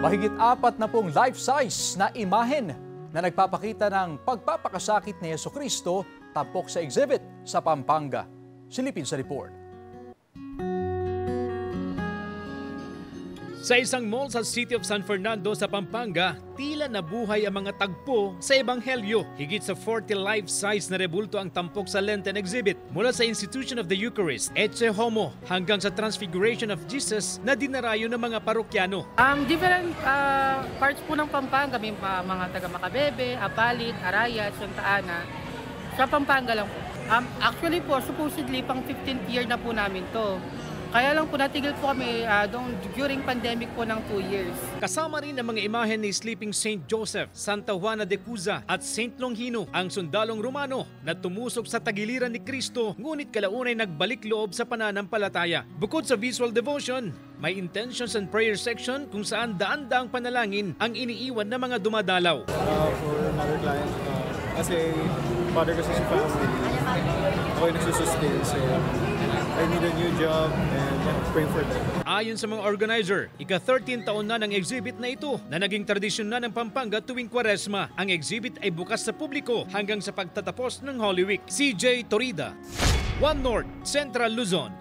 Mahigit 40 life-size na imahen na nagpapakita ng pagpapakasakit ni Jesucristo tampok sa exhibit sa Pampanga. Silipin sa report. Sa isang mall sa City of San Fernando sa Pampanga, tila nabuhay ang mga tagpo sa Ebanghelyo. Higit sa 40 life-size na rebulto ang tampok sa Lenten exhibit mula sa Institution of the Eucharist, Ecce Homo, hanggang sa Transfiguration of Jesus na dinarayo ng mga parokyano. Different parts po ng Pampanga, may mga taga Macabebe, Apalit, Arayat, Santa Ana. Sa Pampanga lang po. Actually po, supposedly pang 15th year na po namin to. Kaya lang po natigil po kami during pandemic po ng 2 years. Kasama rin ang mga imahen ni Sleeping Saint Joseph, Santa Juana de Cuza at Saint Longino, ang sundalong Romano na tumusok sa tagiliran ni Kristo ngunit kalaunay nagbalik loob sa pananampalataya. Bukod sa visual devotion, may intentions and prayer section kung saan daan-daang panalangin ang iniiwan ng mga dumadalaw. For another client, kasi father kasi sa family, ako yung nagsusustain, so I need a new job and pray for them. Ayon sa mga organizer, ika-13 taon na ng exhibit na ito na naging tradisyon na ng Pampanga tuwing Kwaresma. Ang exhibit ay bukas sa publiko hanggang sa pagtatapos ng Holy Week. CJ Torida, One North, Central Luzon.